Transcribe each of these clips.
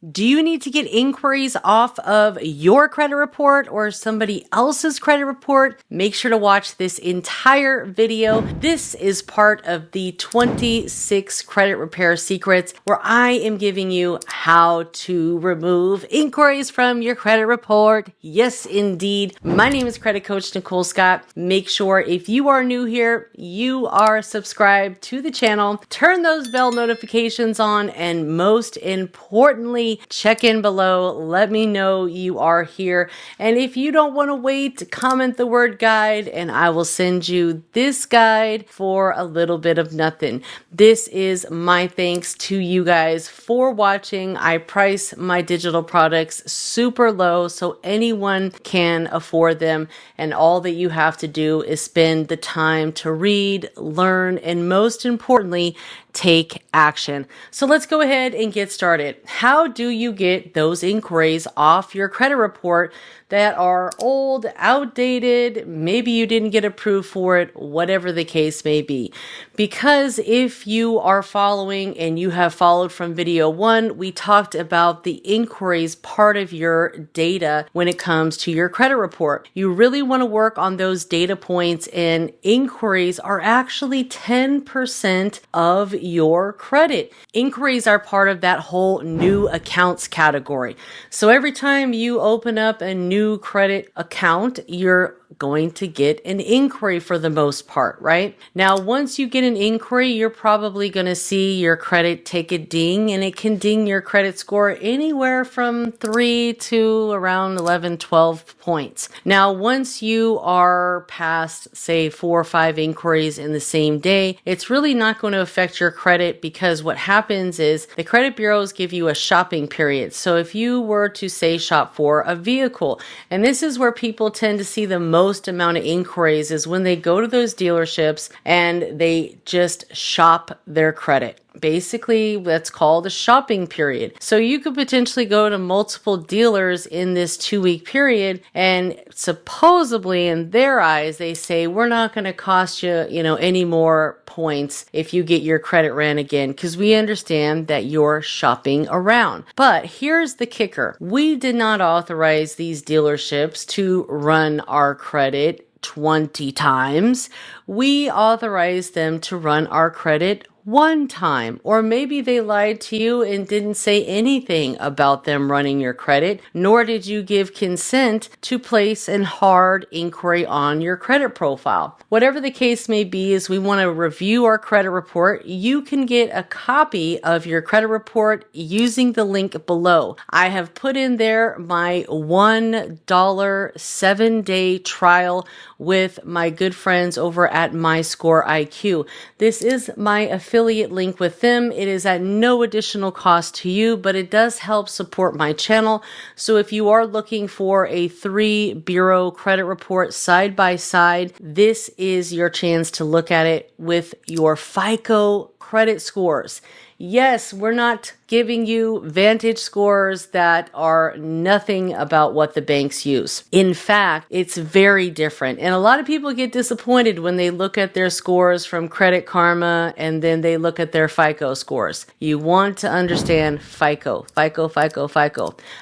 Do you need to get inquiries off of your credit report or somebody else's credit report? Make sure to watch this entire video. This is part of the 26 credit repair secrets where I am giving you how to remove inquiries from your credit report. Yes, indeed. My name is Credit Coach Nicole Scott. Make sure if you are new here, you are subscribed to the channel. Turn those bell notifications on, and most importantly, check in below. Let me know you are here. And if you don't want to wait, comment the word guide and I will send you this guide for a little bit of nothing. This is my thanks to you guys for watching. I price my digital products super low so anyone can afford them. And all that you have to do is spend the time to read, learn, and most importantly, take action. So let's go ahead and get started. How do you get those inquiries off your credit report that are old, outdated, maybe you didn't get approved for it, whatever the case may be? Because if you are following and you have followed from video 1, we talked about the inquiries part of your data when it comes to your credit report. You really want to work on those data points, and inquiries are actually 10% of your credit. Inquiries are part of that whole new accounts category. So every time you open up a new credit account, you're going to get an inquiry for the most part, right? Now, once you get an inquiry, you're probably going to see your credit take a ding, and it can ding your credit score anywhere from 3 to around 11, 12 points. Now, once you are past, say, 4 or 5 inquiries in the same day, it's really not going to affect your credit, because what happens is the credit bureaus give you a shopping period. So if you were to say shop for a vehicle, and this is where people tend to see the most amount of inquiries, is when they go to those dealerships and they just shop their credit. Basically, that's called a shopping period. So you could potentially go to multiple dealers in this 2-week period, and supposedly in their eyes, they say, we're not going to cost you, any more points if you get your credit ran again, because we understand that you're shopping around. But here's the kicker. We did not authorize these dealerships to run our credit 20 times. We authorized them to run our credit 1 time, or maybe they lied to you and didn't say anything about them running your credit, nor did you give consent to place an hard inquiry on your credit profile. Whatever the case may be, is we want to review our credit report. You can get a copy of your credit report using the link below. I have put in there my $1 7-day trial with my good friends over at 𝑪𝒓𝒅𝒊𝒕. This is my affiliate link with them. It is at no additional cost to you, but it does help support my channel. So if you are looking for a 3 bureau credit report side by side, this is your chance to look at it with your FICO credit scores. Yes, we're not giving you Vantage scores that are nothing about what the banks use. In fact, it's very different. And a lot of people get disappointed when they look at their scores from Credit Karma and then they look at their FICO scores. You want to understand FICO.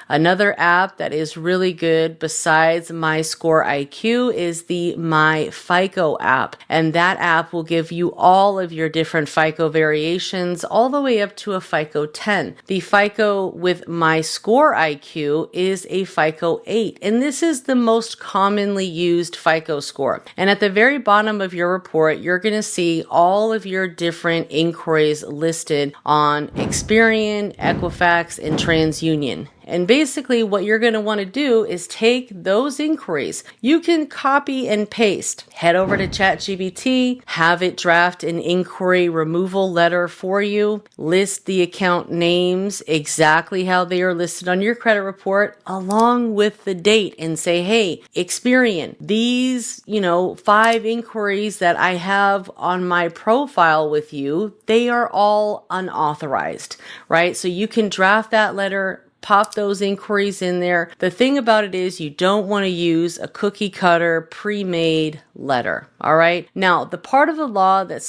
Another app that is really good besides 𝑪𝒓𝒅𝒊𝒕 is the �ＭyFICO app. And that app will give you all of your different FICO variations all the way up to a FICO 10. The FICO with 𝑪𝒓𝒅𝒊𝒕 is a FICO 8, and this is the most commonly used FICO score. And at the very bottom of your report, you're going to see all of your different inquiries listed on Experian, Equifax, and TransUnion. And basically what you're going to want to do is take those inquiries. You can copy and paste. Head over to ChatGPT, have it draft an inquiry removal letter for you, list the account names exactly how they are listed on your credit report, along with the date, and say, hey, Experian, these, 5 inquiries that I have on my profile with you, they are all unauthorized, right? So you can draft that letter, pop those inquiries in there. The thing about it is you don't want to use a cookie cutter pre-made letter. All right. Now, the part of the law that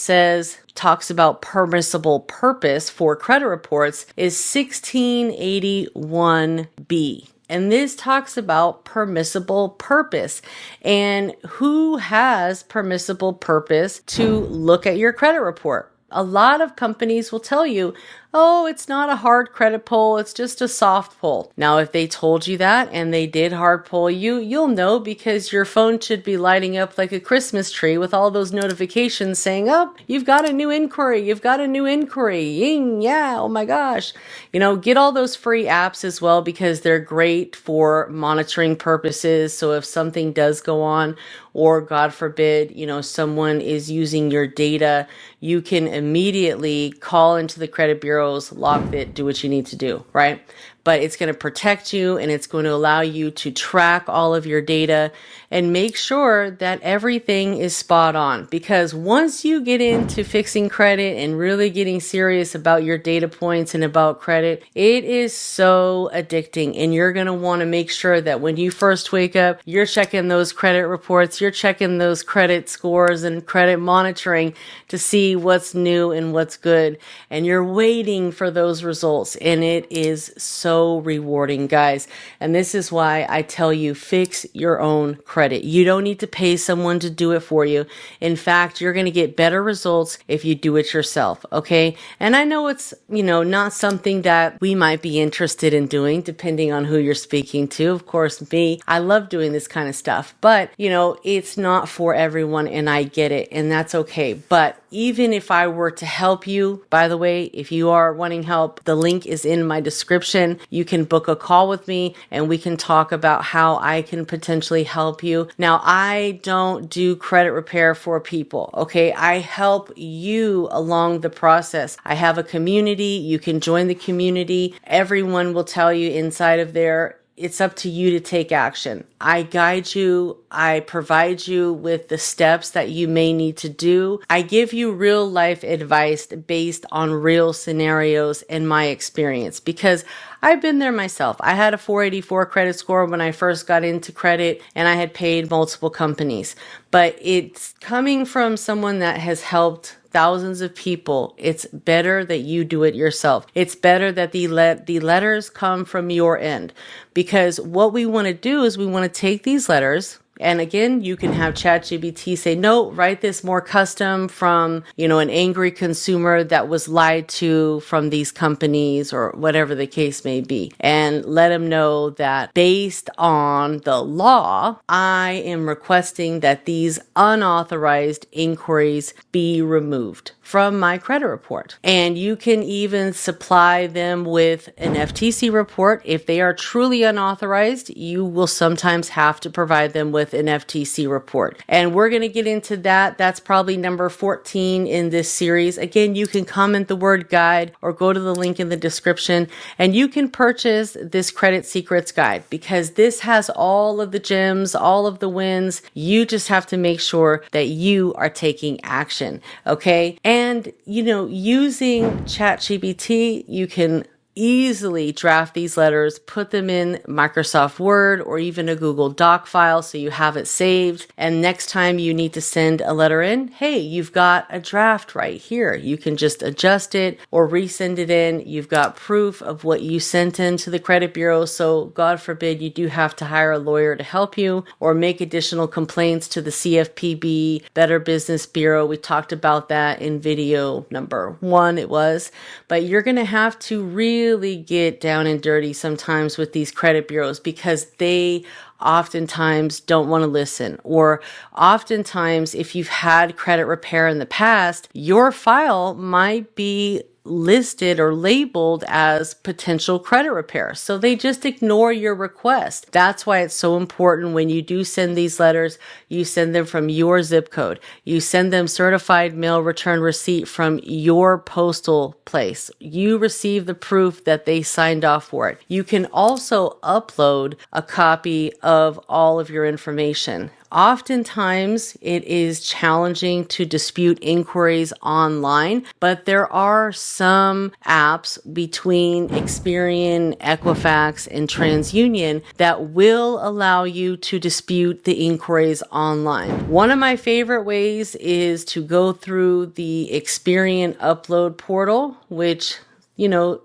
talks about permissible purpose for credit reports is 1681B. And this talks about permissible purpose and who has permissible purpose to look at your credit report. A lot of companies will tell you, oh, it's not a hard credit pull, it's just a soft pull. Now, if they told you that and they did hard pull you, you'll know because your phone should be lighting up like a Christmas tree with all those notifications saying, oh, you've got a new inquiry, you've got a new inquiry, ying, yeah, oh my gosh. You know, get all those free apps as well because they're great for monitoring purposes. So if something does go on, or God forbid, you know, someone is using your data, you can immediately call into the credit bureaus, lock it, do what you need to do, right? But it's going to protect you and it's going to allow you to track all of your data and make sure that everything is spot on. Because once you get into fixing credit and really getting serious about your data points and about credit, it is so addicting. And you're going to want to make sure that when you first wake up, you're checking those credit reports, you're checking those credit scores and credit monitoring to see what's new and what's good. And you're waiting for those results. And it is so rewarding, guys. And this is why I tell you, fix your own credit. You don't need to pay someone to do it for you. In fact, you're going to get better results if you do it yourself. Okay. And I know it's, you know, not something that we might be interested in doing depending on who you're speaking to. Of course, me, I love doing this kind of stuff, but you know, it's not for everyone and I get it and that's okay. But even if I were to help you, by the way, if you are wanting help, the link is in my description. You can book a call with me and we can talk about how I can potentially help you. Now, I don't do credit repair for people, okay? I help you along the process. I have a community. You can join the community. Everyone will tell you inside of there, it's up to you to take action. I guide you. I provide you with the steps that you may need to do. I give you real life advice based on real scenarios and my experience because I've been there myself. I had a 484 credit score when I first got into credit and I had paid multiple companies. But it's coming from someone that has helped thousands of people. It's better that you do it yourself. It's better that the letters come from your end because what we want to do is we want to take these letters. And again, you can have ChatGPT say, no, write this more custom from, you know, an angry consumer that was lied to from these companies or whatever the case may be. And let them know that based on the law, I am requesting that these unauthorized inquiries be removed from my credit report. And you can even supply them with an FTC report. If they are truly unauthorized, you will sometimes have to provide them with an FTC report. And we're going to get into that. That's probably number 14 in this series. Again, you can comment the word guide or go to the link in the description and you can purchase this Credit Secrets guide because this has all of the gems, all of the wins. You just have to make sure that you are taking action. Okay. And, you know, using ChatGPT, you can easily draft these letters, put them in Microsoft Word or even a Google Doc file so you have it saved. And next time you need to send a letter in, hey, you've got a draft right here. You can just adjust it or resend it in. You've got proof of what you sent in to the credit bureau. So God forbid you do have to hire a lawyer to help you or make additional complaints to the CFPB, Better Business Bureau. We talked about that in video number 1 it was, but you're going to have to really get down and dirty sometimes with these credit bureaus because they oftentimes don't want to listen. Or oftentimes, if you've had credit repair in the past, your file might be listed or labeled as potential credit repair. So they just ignore your request. That's why it's so important when you do send these letters, you send them from your zip code. You send them certified mail return receipt from your postal place. You receive the proof that they signed off for it. You can also upload a copy of all of your information. Oftentimes, it is challenging to dispute inquiries online, but there are some apps between Experian, Equifax, and TransUnion that will allow you to dispute the inquiries online. One of my favorite ways is to go through the Experian upload portal, which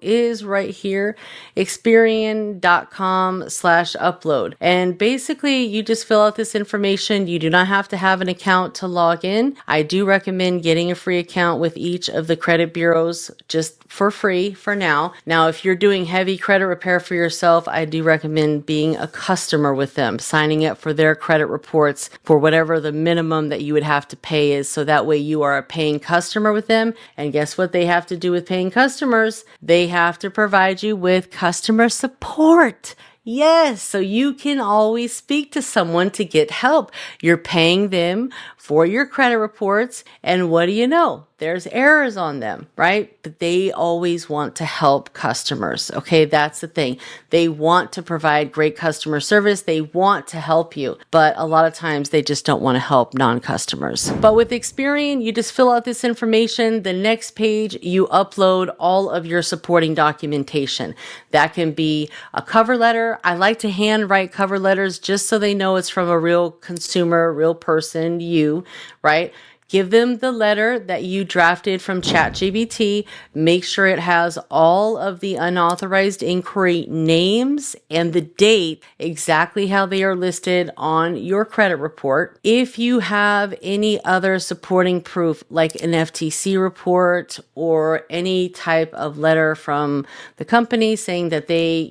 is right here, Experian.com/upload. And basically you just fill out this information. You do not have to have an account to log in. I do recommend getting a free account with each of the credit bureaus just for free for now. Now, if you're doing heavy credit repair for yourself, I do recommend being a customer with them, signing up for their credit reports for whatever the minimum that you would have to pay is. So that way you are a paying customer with them. And guess what they have to do with paying customers? They have to provide you with customer support. Yes, so you can always speak to someone to get help. You're paying them for your credit reports, and what do you know? There's errors on them, right? But they always want to help customers, okay? That's the thing. They want to provide great customer service. They want to help you, but a lot of times they just don't want to help non-customers. But with Experian, you just fill out this information. The next page, you upload all of your supporting documentation. That can be a cover letter. I like to handwrite cover letters just so they know it's from a real consumer, real person, you, right? Give them the letter that you drafted from ChatGPT. Make sure it has all of the unauthorized inquiry names and the date, exactly how they are listed on your credit report. If you have any other supporting proof, like an FTC report or any type of letter from the company saying that they,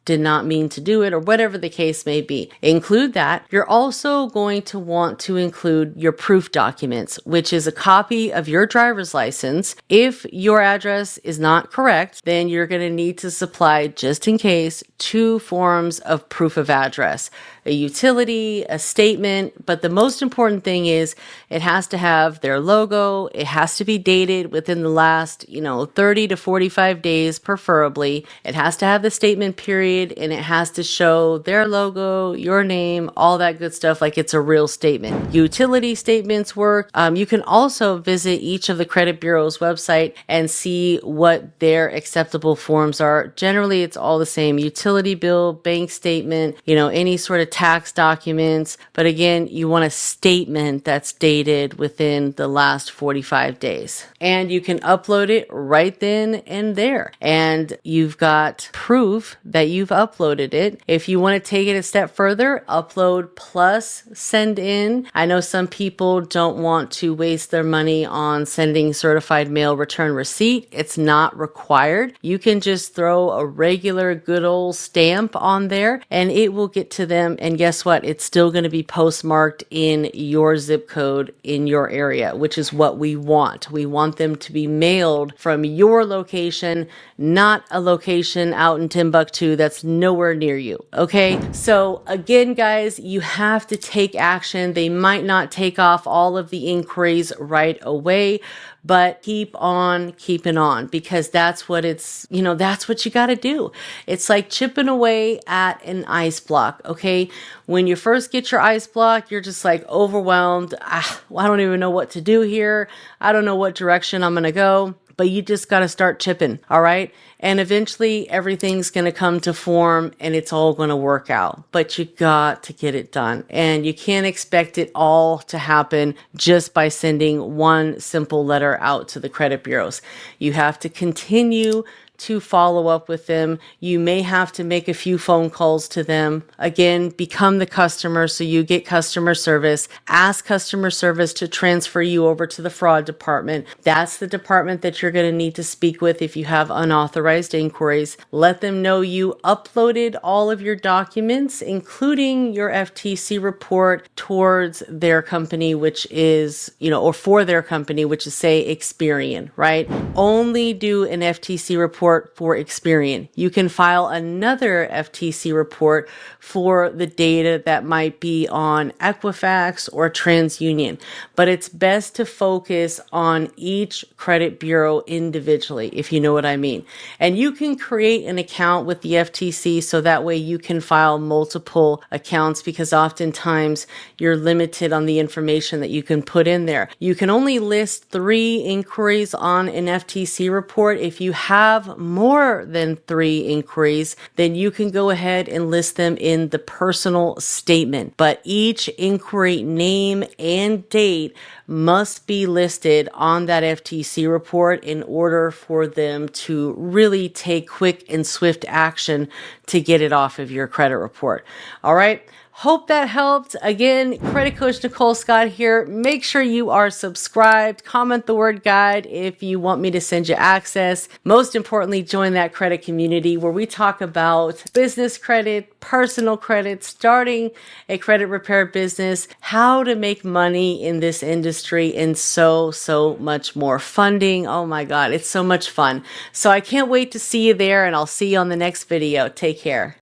did not mean to do it or whatever the case may be, include that. You're also going to want to include your proof documents, which is a copy of your driver's license. If your address is not correct, then you're going to need to supply, just in case, 2 forms of proof of address. A utility, a statement, but the most important thing is it has to have their logo. It has to be dated within the last, 30 to 45 days, preferably. It has to have the statement period, and it has to show their logo, your name, all that good stuff, like it's a real statement. Utility statements work. You can also visit each of the credit bureau's website and see what their acceptable forms are. Generally, it's all the same: utility bill, bank statement, any sort of tax documents. But again, you want a statement that's dated within the last 45 days. And you can upload it right then and there. And you've got proof that you've uploaded it. If you want to take it a step further, upload plus send in. I know some people don't want to waste their money on sending certified mail return receipt. It's not required. You can just throw a regular good old stamp on there and it will get to them. And guess what? It's still going to be postmarked in your zip code in your area, which is what we want. We want them to be mailed from your location, not a location out in Timbuktu that's nowhere near you. Okay. So again, guys, you have to take action. They might not take off all of the inquiries right away, but keep on keeping on, because that's what that's what you got to do. It's like chipping away at an ice block. Okay. When you first get your ice block, you're just like overwhelmed. I don't even know what to do here. I don't know what direction I'm going to go. But you just got to start chipping, all right? And eventually everything's going to come to form and it's all going to work out. But you got to get it done. And you can't expect it all to happen just by sending one simple letter out to the credit bureaus. You have to continue to follow up with them. You may have to make a few phone calls to them. Again, become the customer so you get customer service. Ask customer service to transfer you over to the fraud department. That's the department that you're going to need to speak with if you have unauthorized inquiries. Let them know you uploaded all of your documents, including your FTC report, towards their company, which is, or for their company, which is, say, Experian, right? Only do an FTC report report for Experian. You can file another FTC report for the data that might be on Equifax or TransUnion, but it's best to focus on each credit bureau individually, if you know what I mean. And you can create an account with the FTC so that way you can file multiple accounts, because oftentimes you're limited on the information that you can put in there. You can only list 3 inquiries on an FTC report. If you have more than 3 inquiries, then you can go ahead and list them in the personal statement. But each inquiry name and date must be listed on that FTC report in order for them to really take quick and swift action to get it off of your credit report. All right. Hope that helped. Again, Credit Coach Nicole Scott here. Make sure you are subscribed. Comment the word guide if you want me to send you access. Most importantly, join that credit community where we talk about business credit, personal credit, starting a credit repair business, how to make money in this industry, and so much more. Funding. Oh my God, it's so much fun. So I can't wait to see you there, and I'll see you on the next video. Take care.